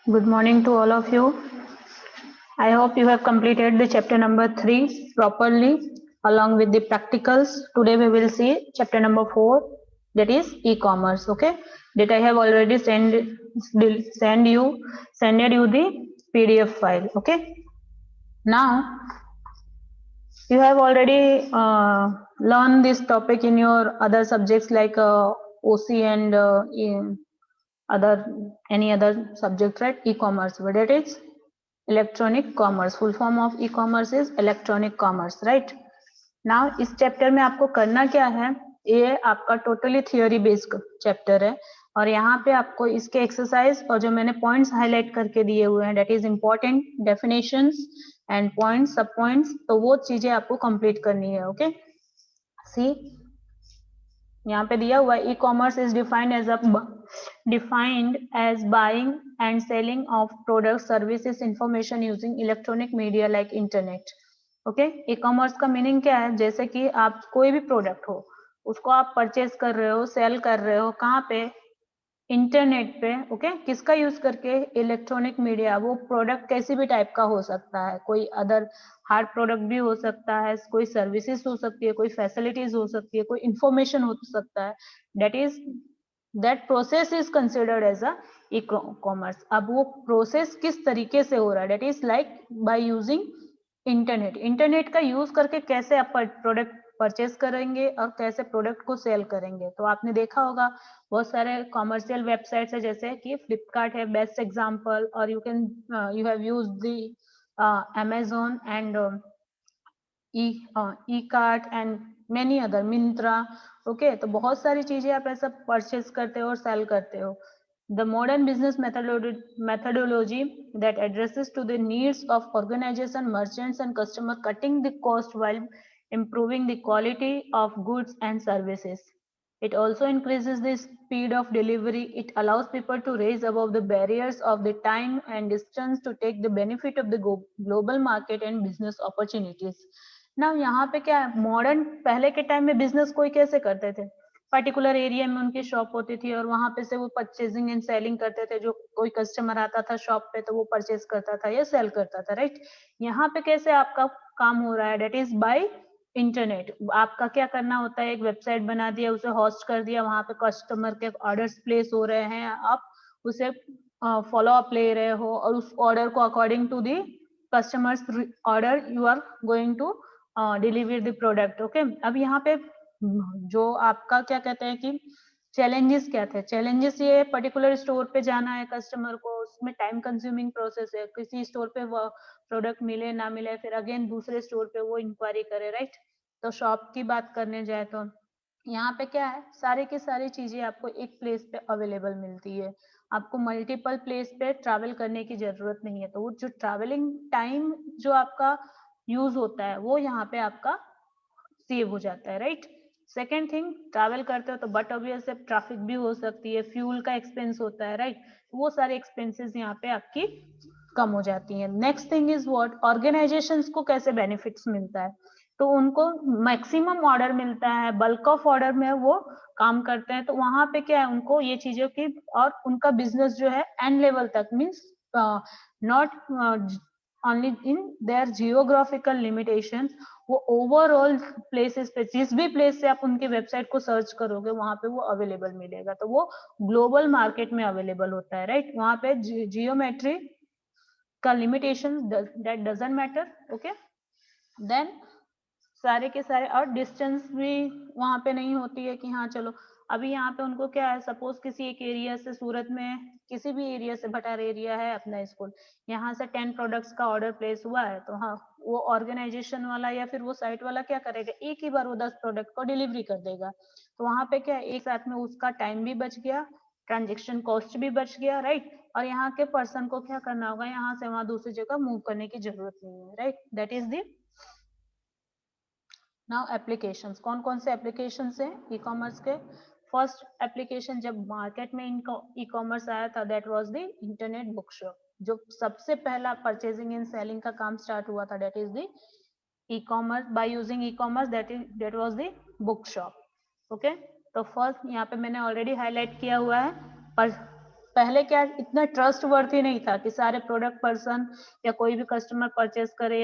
Good morning to all of you. I hope you have completed the chapter number 3 properly along with the practicals. Today we will see chapter number 4, that is e-commerce. Okay, that I have already sended you the PDF file. Okay, now you have already learned this topic in your other subjects like OC and in any other subject, right? E-commerce, but it is electronic commerce. Full form of E commerce is electronic commerce, right. Now इस chapter में आपको करना क्या है, ये आपका totally theory based chapter है और यहाँ पे आपको इसके एक्सरसाइज और जो मैंने पॉइंट्स हाईलाइट करके दिए हुए हैं, that is important definitions and points, सब पॉइंट्स, तो वो चीजें आपको कंप्लीट करनी है. ओके, सी यहाँ पे दिया हुआ, e commerce is defined as buying and selling of product services information using electronic media like internet. Okay, e commerce का मीनिंग क्या है, जैसे कि आप कोई भी प्रोडक्ट हो उसको आप परचेज कर रहे हो, सेल कर रहे हो, कहाँ पे, इंटरनेट पे. ओके, किसका यूज करके, इलेक्ट्रॉनिक मीडिया. वो प्रोडक्ट कैसी भी टाइप का हो सकता है, कोई अदर हार्ड प्रोडक्ट भी हो सकता है, कोई सर्विसेज हो सकती है, कोई फैसिलिटीज हो सकती है, कोई इंफॉर्मेशन हो सकता है. That process is considered as a e commerce. अब वो प्रोसेस किस तरीके से हो रहा है, that is like by using internet. Internet का यूज करके कैसे आप प्रोडक्ट परचेज करेंगे और कैसे प्रोडक्ट को सेल करेंगे. तो आपने देखा होगा बहुत सारे कॉमर्शियल वेबसाइट्स है, जैसे कि फ्लिपकार्ट है बेस्ट एग्जांपल, और you have used the Amazon and e cart and many other, Myntra. Okay, तो बहुत सारी चीजें आप ऐसा परचेज करते हो और सेल करते हो. The modern business methodology that addresses to the needs of organization, merchants and customer, cutting the cost while improving the quality of goods and services. It also increases the speed of delivery. It allows people to raise above the barriers of the time and distance to take the benefit of the global market and business opportunities. ना यहाँ पे क्या है, modern, पहले के time में business कोई कैसे करते थे, पर्टिकुलर एरिया में उनकी शॉप होती थी और वहां पे से वो परचेजिंग एंड सेलिंग करते थे. जो कोई कस्टमर आता था शॉप पे तो वो परचेज करता था या सेल करता था, राइट. यहाँ पे कैसे आपका काम हो रहा है, डेट इज बाय इंटरनेट. आपका क्या करना होता है, एक वेबसाइट बना दिया, उसे होस्ट कर दिया, वहां पे कस्टमर के ऑर्डर्स प्लेस हो रहे हैं, आप उसे फॉलो अप ले रहे हो और उस ऑर्डर को according to the customers order you are going to deliver the product. Okay, अब यहाँ पे जो आपका क्या कहते हैं कि चैलेंजेस क्या थे, चैलेंजेस ये पर्टिकुलर स्टोर पे जाना है कस्टमर को, उसमें टाइम कंज्यूमिंग प्रोसेस है, किसी स्टोर पे वो प्रोडक्ट मिले ना मिले, फिर अगेन दूसरे स्टोर पे वो इंक्वायरी करे, राइट. तो शॉप की बात करने जाए तो यहाँ पे क्या है, सारे की सारी चीजें आपको एक प्लेस पे अवेलेबल मिलती है, आपको मल्टीपल प्लेस पे ट्रैवल करने की जरूरत नहीं है. तो वो जो ट्रैवलिंग टाइम जो आपका यूज होता है वो यहाँ पे आपका सेव हो जाता है, राइट. सेकेंड थिंग, ट्रैवल करते हो तो बट ऑब्वियस ट्रैफिक भी हो सकती है, फ्यूल का एक्सपेंस होता है, राइट. वो सारे एक्सपेंसेस यहाँ पे आपकी कम हो जाती हैं. Next thing is what, organisations को कैसे बेनिफिट्स मिलता है, तो उनको मैक्सिमम ऑर्डर मिलता है, बल्क ऑफ ऑर्डर में वो काम करते हैं, तो वहां पे क्या है, उनको ये चीजों की, और उनका बिजनेस जो है एंड लेवल तक, means not only in their geographical limitations, वो ओवरऑल प्लेसेस पे, जिस भी प्लेस से आप उनकी वेबसाइट को सर्च करोगे वहां पे वो अवेलेबल मिलेगा, तो वो ग्लोबल मार्केट में अवेलेबल होता है, राइट. वहां पे जियोमेट्री का limitation that doesn't matter. Okay, then सारे के सारे, और डिस्टेंस भी वहां पे नहीं होती है कि हाँ चलो, अभी यहाँ पे उनको क्या है, सपोज किसी एक एरिया से, सूरत में किसी भी एरिया से, भटार एरिया है अपना स्कूल, यहाँ से 10 प्रोडक्ट्स का ऑर्डर प्लेस हुआ है, तो हाँ वो ऑर्गेनाइजेशन वाला या फिर वो साइट वाला क्या करेगा, एक ही बार वो 10 प्रोडक्ट को डिलीवरी कर देगा. तो वहां पे क्या है, एक साथ में उसका टाइम भी बच गया, ट्रांजेक्शन कॉस्ट भी बच गया, राइट. और यहाँ के पर्सन को क्या करना होगा, यहाँ से वहां दूसरी जगह मूव करने की जरूरत नहीं है, right. That is the. Now applications, कौन कौन से एप्लीकेशंस हैं ई कॉमर्स के. फर्स्ट एप्लीकेशन जब मार्केट में ई कॉमर्स आया था, that was the internet book shop. जो सबसे पहला परचेजिंग एंड सेलिंग का काम स्टार्ट हुआ था, that is the e commerce, by using e commerce, that was the book shop. Okay, तो फर्स्ट यहाँ पे मैंने ऑलरेडी हाईलाइट किया हुआ है, पर पहले क्या इतना ट्रस्ट वर्थी नहीं था कि सारे प्रोडक्ट पर्सन या कोई भी कस्टमर परचेस करे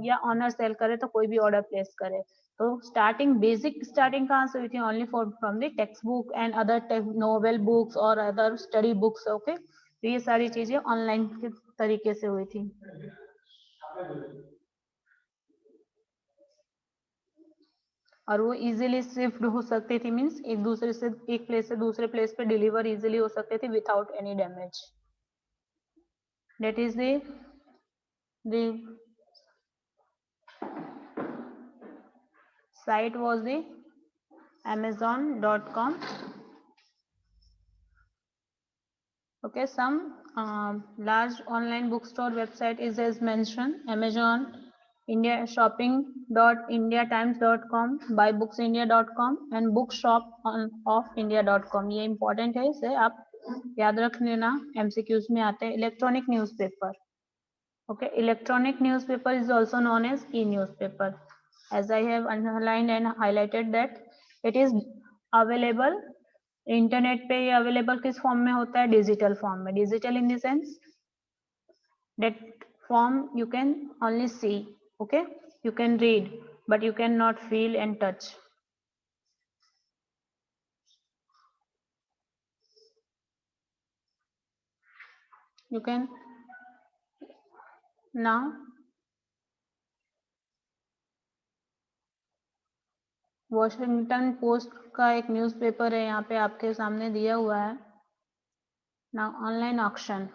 या ऑनर सेल करे तो कोई भी ऑर्डर प्लेस करे। तो स्टार्टिंग बेसिक स्टार्टिंग कहाँ से हुई थी? Only for from the text book and other novel books और अदर स्टडी बुक्स। ओके, तो ये सारी चीजें ऑनलाइन के तरीके से हुई थी। और वो इजीली शिफ्ट हो सकती थी, मींस एक प्लेस से दूसरे प्लेस पे डिलीवर इजीली हो सकते थे without any damage. That is the site was the amazon.com. Okay, some large online bookstore website is as mentioned: Amazon, India shopping.indiatimes.com, buybooksindia.com and bookshop of india.com. ये important है, इसे आप याद रख लेना, MCQs में आते हैं। Electronic newspaper, okay, electronic newspaper is also known as e-newspaper, as I have underlined and highlighted that it is available internet पे। ये अवेलेबल किस फॉर्म में होता है? डिजिटल फॉर्म में। Digital in the sense that form you can only see, okay, you can read but you can not feel and touch. You can now Washington Post का एक newspaper है, यहाँ पे आपके सामने दिया हुआ है। नाउ ऑनलाइन ऑक्शन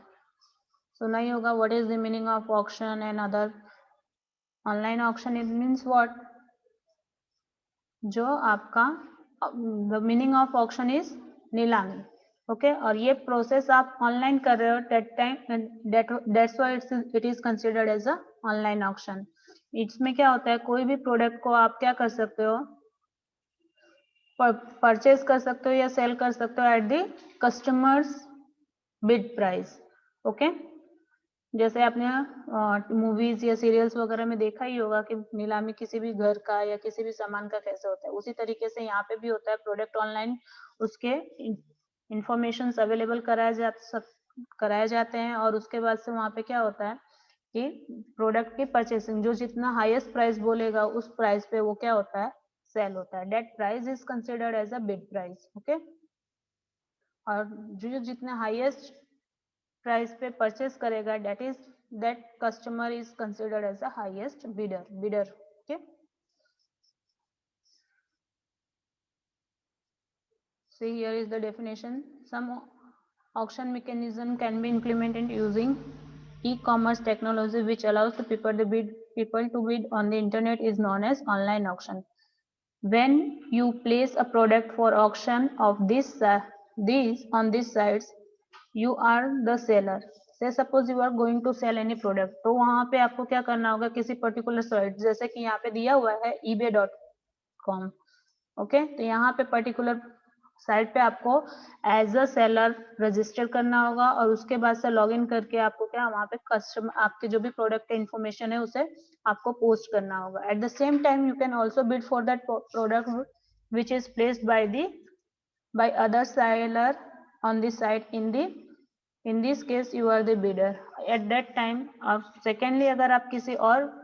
सुना ही होगा। What is the meaning of auction and other? Online auction it means what? जो आपका the meaning of auction is नीलामी, ओके, और ये प्रोसेस आप ऑनलाइन कर रहे हो, that time that's why it is considered as a online auction. इसमें क्या होता है? कोई भी प्रोडक्ट को आप क्या कर सकते हो? परचेज कर सकते हो या सेल कर सकते हो at the customers bid price, okay. जैसे आपने मूवीज या सीरियल्स वगैरह में देखा ही होगा कि नीलामी किसी भी घर का या किसी भी सामान का कैसे होता है, उसी तरीके से यहाँ पे भी होता है। प्रोडक्ट ऑनलाइन उसके इंफॉर्मेशन अवेलेबल कराए जाते हैं और उसके बाद से वहाँ पे क्या होता है कि प्रोडक्ट की परचेसिंग, जो जितना हाईएस्ट प्राइस बोलेगा उस प्राइस पे वो क्या होता है? सेल होता है। That price is considered as a bid price, okay. और जो जितना हाईएस्ट प्राइस पे परचेस करेगा, that customer is considered as the highest bidder, okay. See, here is the definition. Some auction mechanism can be implemented using e-commerce technology which allows the people to bid on the internet is known as online auction. When you place a product for auction of these on these sites, you are the seller. Say suppose you are going to sell any product, तो वहां पे आपको क्या करना होगा? किसी particular site, जैसे कि यहाँ पे दिया हुआ है ebay.com, ओके, तो यहाँ पे पर्टिकुलर साइट पे आपको एज अ सेलर रजिस्टर करना होगा और उसके बाद से लॉगिन करके आपको क्या वहाँ पे कस्टमर आपके जो भी प्रोडक्ट का इंफॉर्मेशन है उसे आपको पोस्ट करना होगा। At the same time you can also bid for that product which is placed by other seller on this site. In this case you are the bidder at that time. और secondly, अगर आप किसी और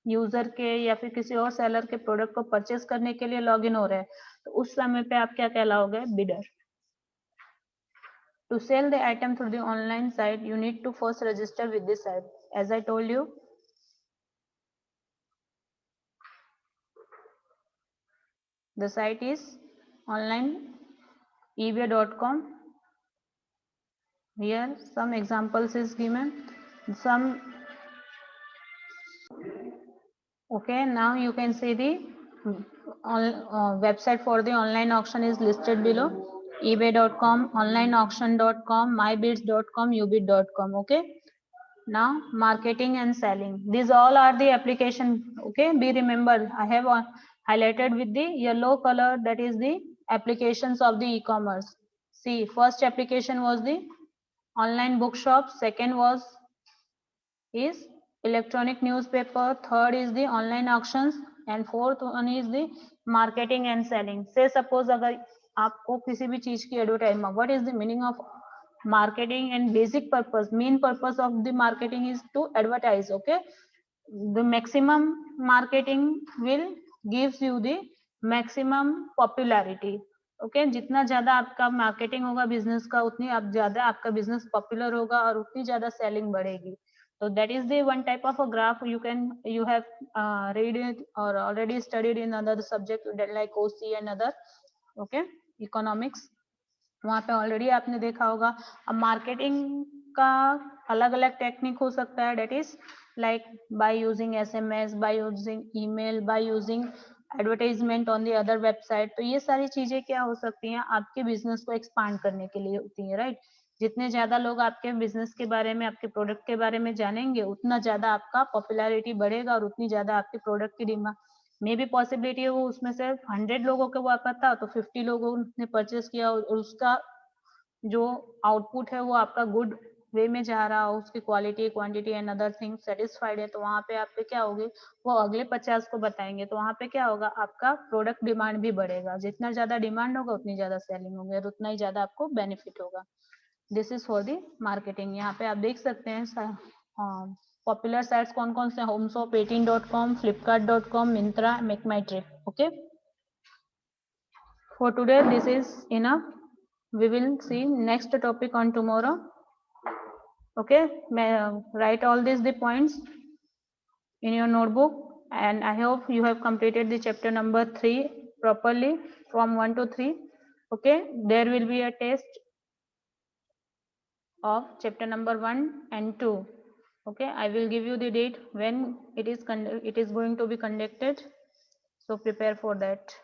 user के या फिर किसी और सेलर के प्रोडक्ट को परचेस करने के लिए लॉगिन हो रहे हैं, तो उस समय पे आप क्या कहलाओगे? Bidder. To sell the item through the online site, you need to first register with this site, as I told you. The site is online ebay.com. Here some examples is given. Some okay, now you can see the website for the online auction is listed below: ebay.com, onlineauction.com, mybids.com, ubid.com. Okay, now marketing and selling, these all are the application. Okay, be remember I have highlighted with the yellow color, that is the applications of the e-commerce. See, first application was the online bookshop, second is electronic newspaper, third is the online auctions and fourth one is the marketing and selling. Say suppose अगर आपको किसी भी चीज की advertisement, what is the meaning of marketing and basic purpose, main purpose of the marketing is to advertise. Okay, the maximum marketing will gives you the maximum popularity. Okay जितना ज्यादा आपका marketing होगा बिजनेस का उतनी आप ज्यादा आपका business popular होगा और उतनी ज्यादा सेलिंग बढ़ेगी. So that is the one type of a graph you have read it or already studied in another subject like OC and other. Okay, economics. वहाँ पे ऑलरेडी आपने देखा होगा. अब मार्केटिंग का अलग अलग टेक्निक हो सकता है. That is like by using SMS, by using email, by using advertisement on the other website. तो ये सारी चीजें क्या हो सकती हैं आपके बिजनेस को एक्सपांड करने के लिए होती है. राइट, जितने ज्यादा लोग आपके बिजनेस के बारे में आपके प्रोडक्ट के बारे में जानेंगे उतना ज्यादा आपका पॉपुलैरिटी बढ़ेगा और उतनी ज्यादा आपके प्रोडक्ट की डिमांड. मे भी पॉसिबिलिटी है वो उसमें से 100 लोगों को वो पता तो 50 लोगों ने परचेस किया और उसका जो आउटपुट है वो आपका गुड वे में जा रहा हो, उसकी quality quantity and other thing satisfied है, तो वहां पे आप पे क्या होगी वो अगले 50 को बताएंगे. तो वहां पे क्या होगा आपका प्रोडक्ट डिमांड भी बढ़ेगा. जितना ज्यादा डिमांड होगा उतनी ज्यादा सेलिंग होगी और उतना ही ज्यादा आपको बेनिफिट होगा. This is for the marketing. यहाँ पे आप देख सकते हैं पॉपुलर साइट्स कौन कौन से, होमशॉप, 18.com, flipkart.com, Myntra, make my trip. Okay, for today this is enough. We will see next topic on tomorrow. Okay, write all these the points in your notebook and I hope you have completed the chapter number 3 properly from 1 to 3. Okay, there will be a test of chapter number 1 and 2. Okay, I will give you the date when it is going to be conducted, so prepare for that.